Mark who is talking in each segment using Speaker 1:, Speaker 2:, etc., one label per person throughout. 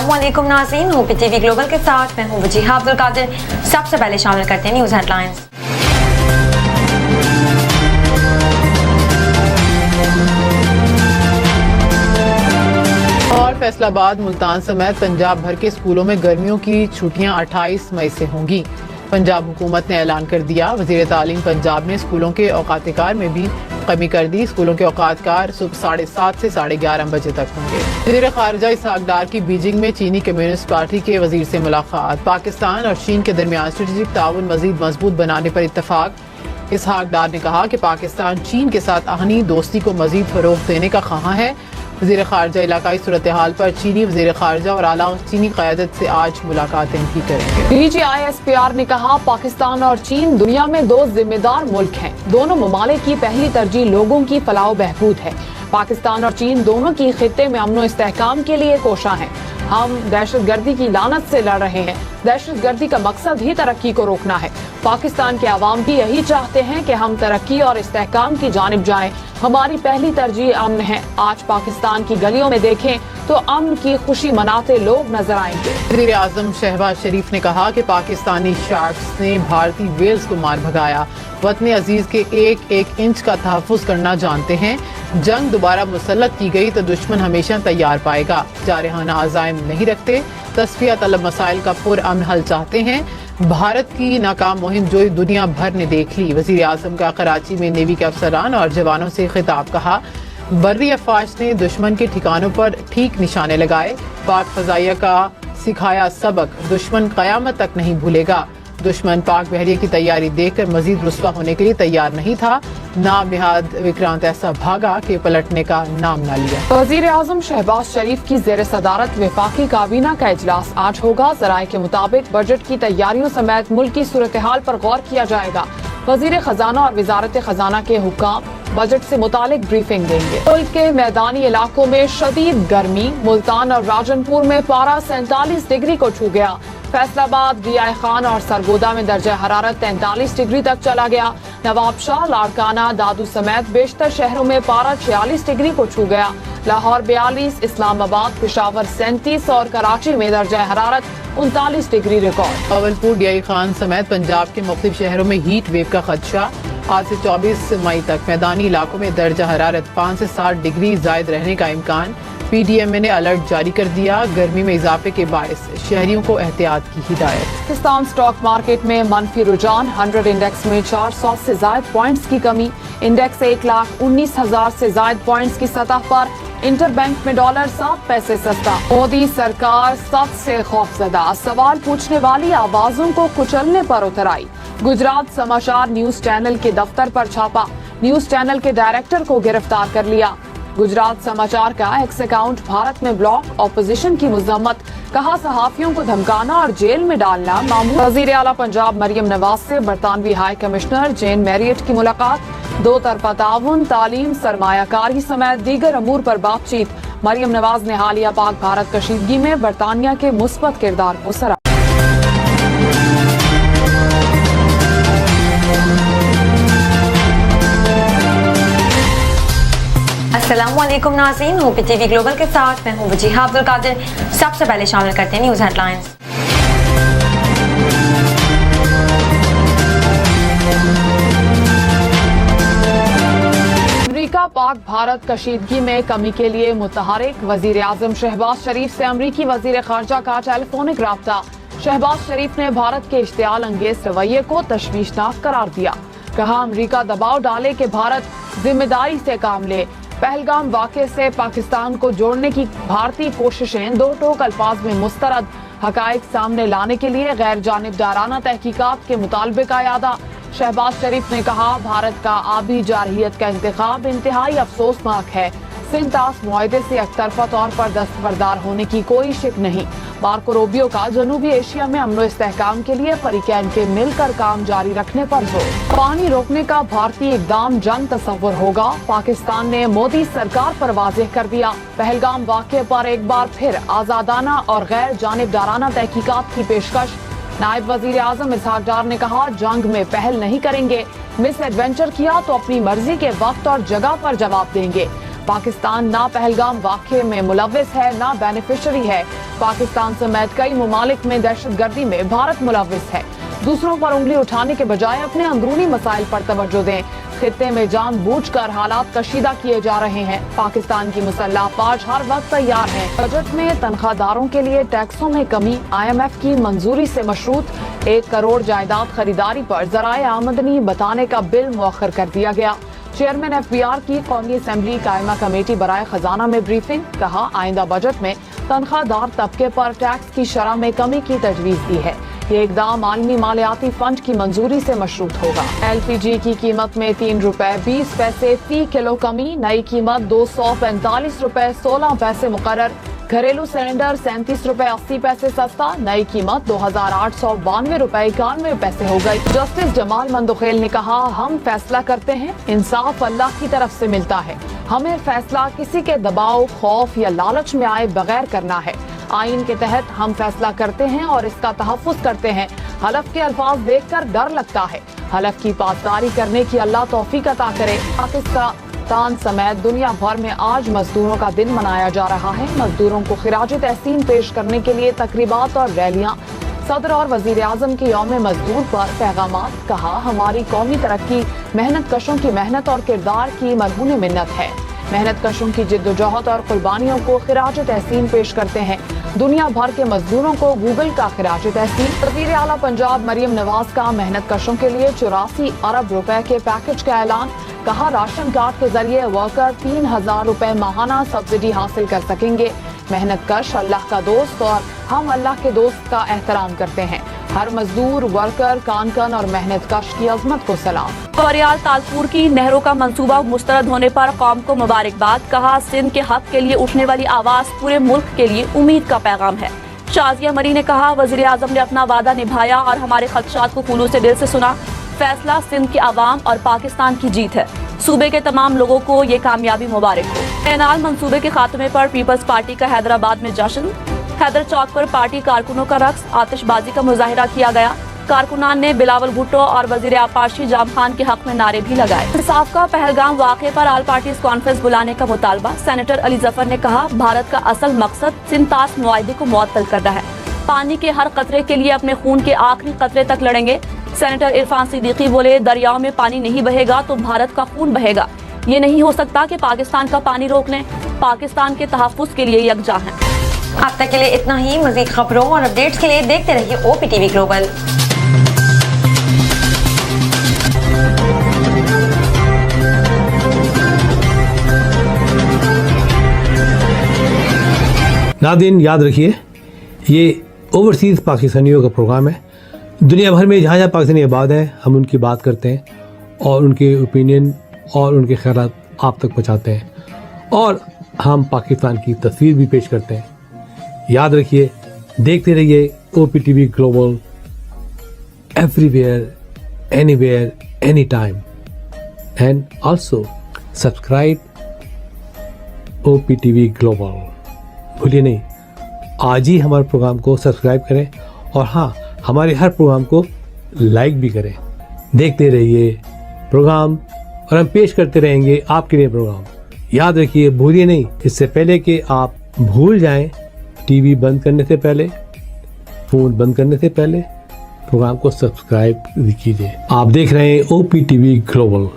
Speaker 1: अस्सलामुअलैकुम नाज़रीन, OP TV global के साथ मैं हूँ वजीहा अब्दुल कादिर। सबसे पहले शामिल करते हैं न्यूज़ हेडलाइंस।
Speaker 2: और फैसलाबाद, मुल्तान समेत पंजाब भर के स्कूलों में गर्मियों की छुट्टियां 28 मई से होंगी। पंजाब हुकूमत ने ऐलान कर दिया। वज़ीर तालीम पंजाब ने स्कूलों के औकात-ए-कार में भी कमी कर दी। स्कूलों के औकात-कार सुबह 7:30 से 11:30 बजे तक होंगे। वज़ीर खारजा इसहाक डार की बीजिंग में चीनी कम्युनिस्ट पार्टी के वज़ीर से मुलाकात। पाकिस्तान और चीन के दरमियान स्ट्रेटेजिक ताउन मज़ीद मजबूत बनाने पर इत्तफाक। इसहाक डार ने कहा कि पाकिस्तान चीन के साथ आहनी दोस्ती को मज़ीद फ़रोग़ देने का ख़्वाहां है। वज़ीर खारजा इलाकाई सूरत हाल पर चीनी वज़ीर खारजा और आला चीनी क़यादत से आज मुलाकातें भी करेंगे। DGISPR ने कहा, पाकिस्तान और चीन दुनिया में दो जिम्मेदार मुल्क हैं। दोनों ममालिक की पहली तरजीह लोगों की फलाह व बहबूद है। पाकिस्तान और चीन दोनों की खित्ते में अमन व इस्तेहकाम के लिए कोशां हैं। हम दहशतगर्दी की लानत से लड़ रहे हैं। दहशतगर्दी का मकसद ही तरक्की को रोकना है। पाकिस्तान के अवाम भी यही चाहते हैं कि हम तरक्की और इस्तेहकाम की जानिब जाएं। हमारी पहली तरजीह अमन है। आज पाकिस्तान की गलियों में देखें तो अमन की खुशी मनाते लोग नजर आएंगे। वज़ीर आज़म शहबाज शरीफ ने कहा कि पाकिस्तानी शार्क्स ने भारतीय वेल्स को मार भगाया। वतन अजीज के एक एक इंच का तहफ़्फ़ुज़ करना जानते हैं। जंग दोबारा मुसल्लत की गई तो दुश्मन हमेशा तैयार पाएगा। जारहाना अज़ाइम नहीं रखते, तस्फिया तलब मसाइल का पुरअमन हल चाहते हैं। भारत की नाकाम मुहिम जो दुनिया भर ने देख ली। वज़ीर आज़म का कराची में नेवी के अफसरान और जवानों से खिताब। कहा, बर्री अफवाज ने दुश्मन के ठिकानों पर ठीक निशाने लगाए। पाक फ़ज़ाइया का सिखाया सबक दुश्मन क़यामत तक नहीं भूलेगा। दुश्मन पाक बहरिया की तैयारी देखकर मजीद रुस्वा होने के लिए तैयार नहीं था। नाम निहाद विक्रांत ऐसा भागा कि पलटने का नाम न लिया। वज़ीर आज़म शहबाज शरीफ की ज़ेर सदारत वफाकी काबीना का इजलास आज होगा। ज़राए के मुताबिक बजट की तैयारियों समेत मुल्क की सूरत हाल पर गौर किया जाएगा। वज़ीर खजाना और वजारत खजाना के हुक्काम बजट से मुतालिक ब्रीफिंग देंगे। मुल्क के मैदानी इलाकों में शदीद गर्मी। मुल्तान और राजनपुर में पारा 47 डिग्री को छू गया। फैसलाबाद, रियाय खान और सरगोदा में दर्जा हरारत 43 डिग्री तक चला गया। नवाबशाह, लाड़काना, दादू समेत बेशतर शहरों में पारा 46 डिग्री को छू गया। लाहौर 42, इस्लामाबाद, पेशावर 37 और कराची में दर्जा हरारत 39 डिग्री रिकॉर्ड। अवलपुर, रियाय खान समेत पंजाब के मुख्तलिफ शहरों में हीट वेव का खदशा। आज से 24 मई तक मैदानी इलाकों में दर्जा हरारत 5 से 7 डिग्री जायद रहने का इम्कान। PDMA ने अलर्ट जारी कर दिया। गर्मी में इजाफे के बायस शहरियों को एहतियात की हिदायत। पाकिस्तान स्टॉक मार्केट में मनफी रुझान। 100 इंडेक्स में 400 से ज्यादा पॉइंट्स की कमी। इंडेक्स 1,19,000 से ज्यादा पॉइंट्स की सतह पर। इंटरबैंक में डॉलर 7 पैसे सस्ता। मोदी सरकार सबसे खौफजदा, सवाल पूछने वाली आवाजों को कुचलने पर उतर आई। गुजरात समाचार न्यूज चैनल के दफ्तर पर छापा। न्यूज चैनल के डायरेक्टर को गिरफ्तार कर लिया। गुजरात समाचार का एक्स अकाउंट भारत में ब्लॉक। ऑपोजिशन की मुजम्मत। कहा, सहाफियों को धमकाना और जेल में डालना मामूल। वजीर आला पंजाब मरियम नवाज से बरतानवी हाई कमिश्नर जेन मैरियट की मुलाकात। दो तरफा ताउन, तालीम, सरमायाकारी समेत दीगर अमूर पर बातचीत। मरियम नवाज ने हालिया पाक भारत कशीदगी में बरतानिया के मुस्बत किरदार को सराहा।
Speaker 1: अस्सलामुअलैकुम नाज़रीन, ओपी टीवी ग्लोबल के साथ मैं हूँ वजीहा अब्दुल कादिर। सबसे पहले शामिल करते हैं न्यूज़ हेडलाइंस।
Speaker 2: अमरीका पाक भारत कशीदगी में कमी के लिए मुतहरिक। वजीर आज़म शहबाज शरीफ से अमरीकी वजीर खारजा का टेलीफोनिक राब्ता। शहबाज शरीफ ने भारत के इश्तियाल अंगेज रवैये को तशवीशनाक करार दिया। कहा, अमरीका दबाव डाले कि भारत जिम्मेदारी से काम ले। पहलगाम वाक़े से पाकिस्तान को जोड़ने की भारतीय कोशिशें दो टोक अल्फाज में मुस्तरद। हकाइक सामने लाने के लिए गैर जानिबदाराना तहकीकात के मुतालबे का यादा। शहबाज शरीफ ने कहा, भारत का आबी जारहियत का इंतखाब इंतहाई अफसोसनाक है। सिंतास मुआहदे से एकतरफा तौर पर दस्तबरदार होने की कोई शिक नहीं। मार्को रूबियो का जनूबी एशिया में अमन इस्तेहकाम के लिए फरीकैन के मिलकर काम जारी रखने पर जोर। पानी रोकने का भारतीय इकदाम जंग तस्वुर होगा। पाकिस्तान ने मोदी सरकार पर वाज़ेह कर दिया। पहलगाम वाक़े पर एक बार फिर आज़ादाना और गैर जानिबदाराना तहकीकात की पेशकश। नायब वजीर आज़म इसहाक डार ने कहा, जंग में पहल नहीं करेंगे। मिस एडवेंचर किया तो अपनी मर्जी के वक्त और जगह पर जवाब देंगे। पाकिस्तान ना पहलगाम वाक़े में मुलव्विस है ना बेनिफिशरी है। पाकिस्तान समेत कई ममालिक में दहशतगर्दी में भारत मुलव्विस है। दूसरों पर उंगली उठाने के बजाय अपने अंदरूनी मसाइल पर तवज्जो दें। खित्ते में जानबूझकर हालात कशीदा किए जा रहे हैं। पाकिस्तान की मुसल्लह फौज हर वक्त तैयार है। बजट में तनख्वाहदारों के लिए टैक्सों में कमी, IMF की मंजूरी से मशरूत 1 करोड़ जायदाद खरीदारी पर ज़राए आमदनी बताने का बिल मुअख्खर कर दिया गया। चेयरमैन FBR की कौमी असम्बली कायमा कमेटी बराए खजाना में ब्रीफिंग, कहा आइंदा बजट में तनख्वाहदार तबके पर टैक्स की शरह में कमी की तजवीज़ दी है। ये इकदाम आलमी मालियाती फंड की मंजूरी से मशरूत होगा। LPG की कीमत में 3 रुपए 20 पैसे फी किलो कमी, नई कीमत 245 रुपए 16 पैसे मुकर्रर। घरेलू सिलेंडर 37 रुपए 80 पैसे सस्ता, नई कीमत 2892 रुपए 91 पैसे हो गई। जस्टिस जमाल मंदोखेल ने कहा, हम फैसला करते हैं, इंसाफ अल्लाह की तरफ से मिलता है। हमें फैसला किसी के दबाव, खौफ या लालच में आए बगैर करना है। आइन के तहत हम फैसला करते हैं और इसका तहफ़्फ़ुज़ करते हैं। हलफ के अल्फाज देखकर डर लगता है। हलफ की पासदारी करने की अल्लाह तौफीक अता करे। पाकिस्तान समेत दुनिया भर में आज मजदूरों का दिन मनाया जा रहा है। मजदूरों को खिराज तहसीन पेश करने के लिए तकरीबात और रैलियां। सदर और वजीर आजम की यौम मजदूर पर पैगामात, कहा हमारी कौमी तरक्की मेहनत कशों की मेहनत और किरदार की मरहून मिन्नत है। मेहनत कशों की जिद्दोजहद और कुर्बानियों को खिराज तहसीन पेश करते हैं। दुनिया भर के मजदूरों को गूगल का खिराज तहसीन। वज़ीर आला पंजाब मरियम नवाज का मेहनत कशों के लिए 84 अरब रुपए के पैकेज का ऐलान, कहा राशन कार्ड के जरिए वर्कर 3000 रुपए माहाना सब्सिडी हासिल कर सकेंगे। मेहनत कश अल्लाह का दोस्त और हम अल्लाह के दोस्त का एहतराम करते हैं। हर मजदूर, वर्कर, कानकन और मेहनत कश की अजमत को सलाम।
Speaker 3: बरियाल तालपुर की नहरों का मंसूबा मुस्तरद होने पर कौम को मुबारकबाद, कहा सिंध के हक के लिए उठने वाली आवाज पूरे मुल्क के लिए उम्मीद का पैगाम है। शाजिया मरी ने कहा, वज़ीर आज़म ने अपना वादा निभाया और हमारे खदशात को खुलूस से दिल से सुना। फैसला सिंध की आवाम और पाकिस्तान की जीत है। सूबे के तमाम लोगों को ये कामयाबी मुबारक हो। एनाल मंसूबे के खात्मे पर पीपल्स पार्टी का हैदराबाद में जश्न। हैदर चौक पर पार्टी कारकुनों का रक्स, आतिशबाजी का मुजाहिरा किया गया। कारकुनान ने बिलावल भुट्टो और वजीर आपाशी जाम खान के हक में नारे भी लगाए। इंसाफ का पहलगाम वाक़े पर ऑल पार्टीज कॉन्फ्रेंस बुलाने का मुतालबा। सेनेटर अली जफर ने कहा, भारत का असल मकसद सिंतास मुआहदे को मुअत्तल करना है। पानी के हर कतरे के लिए अपने खून के आखिरी कतरे तक लड़ेंगे। सेनेटर इरफान सिद्दीकी बोले, दरियाओं में पानी नहीं बहेगा तो भारत का खून बहेगा। ये नहीं हो सकता कि पाकिस्तान का पानी रोक लें। पाकिस्तान के तहफ़्फ़ुज़ के लिए यकजा हैं।
Speaker 1: अब तक के लिए इतना ही। मज़ीद खबरों और अपडेट्स के लिए देखते रहिए OPTV ग्लोबल।
Speaker 4: नाज़रीन याद रखिए, ये ओवरसीज़ पाकिस्तानियों का प्रोग्राम है। दुनिया भर में जहाँ जहाँ पाकिस्तानी आबाद हैं, हम उनकी बात करते हैं और उनके ओपिनियन और उनके ख्यालात आप तक पहुँचाते हैं और हम पाकिस्तान की तस्वीर भी पेश करते हैं। याद रखिए, देखते रहिए OPTV global, everywhere, anywhere, any time, and also subscribe OPTV global. भूलिए नहीं, आज ही हमारे प्रोग्राम को सब्सक्राइब करें और हाँ, हमारे हर प्रोग्राम को लाइक भी करें। देखते रहिए प्रोग्राम और हम पेश करते रहेंगे आपके लिए प्रोग्राम। याद रखिए, भूलिए नहीं, इससे पहले कि आप भूल जाएं, टीवी बंद करने से पहले, फ़ोन बंद करने से पहले प्रोग्राम को सब्सक्राइब कीजिए। आप देख रहे हैं OPTV global.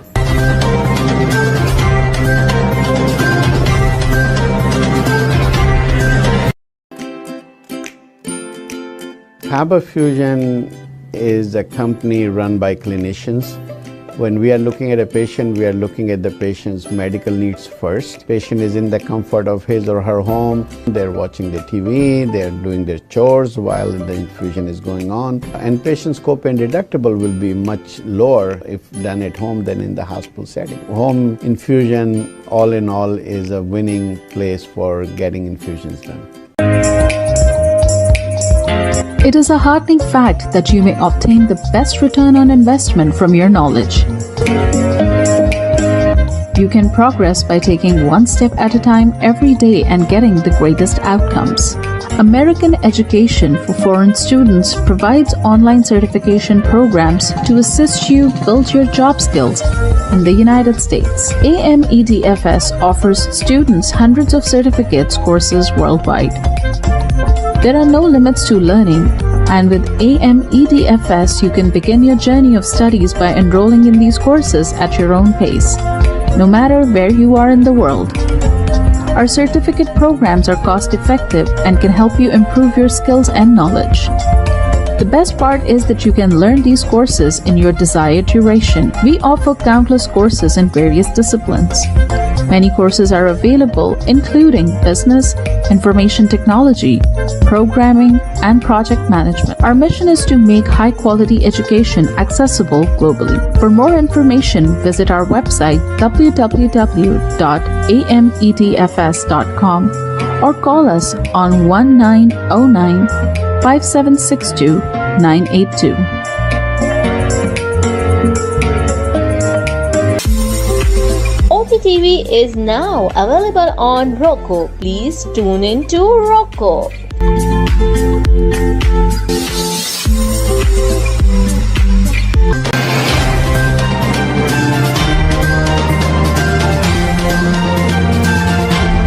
Speaker 5: Faber Fusion is a company run by clinicians. When we are looking at a patient, we are looking at the patient's medical needs first. Patient is in the comfort of his or her home. They're watching the TV, they're doing their chores while the infusion is going on. And patient's copay and deductible will be much lower if done at home than in the hospital setting. Home infusion, all in all, is a winning place for getting infusions done.
Speaker 6: It is a heartening fact that you may obtain the best return on investment from your knowledge. You can progress by taking one step at a time every day and getting the greatest outcomes. American Education for Foreign Students provides online certification programs to assist you build your job skills in the United States. AMEDFS offers students hundreds of certificates courses worldwide. There are no limits to learning, and with AMEDFS you can begin your journey of studies by enrolling in these courses at your own pace, no matter where you are in the world. Our certificate programs are cost-effective and can help you improve your skills and knowledge. The best part is that you can learn these courses in your desired duration. We offer countless courses in various disciplines. Many courses are available, including business, information technology, programming, and project management. Our mission is to make high-quality education accessible globally. For more information, visit our website www.amedfs.com or call us on 1909-5762-982.
Speaker 7: OTTV is now available on Roku. Please tune in to Roku.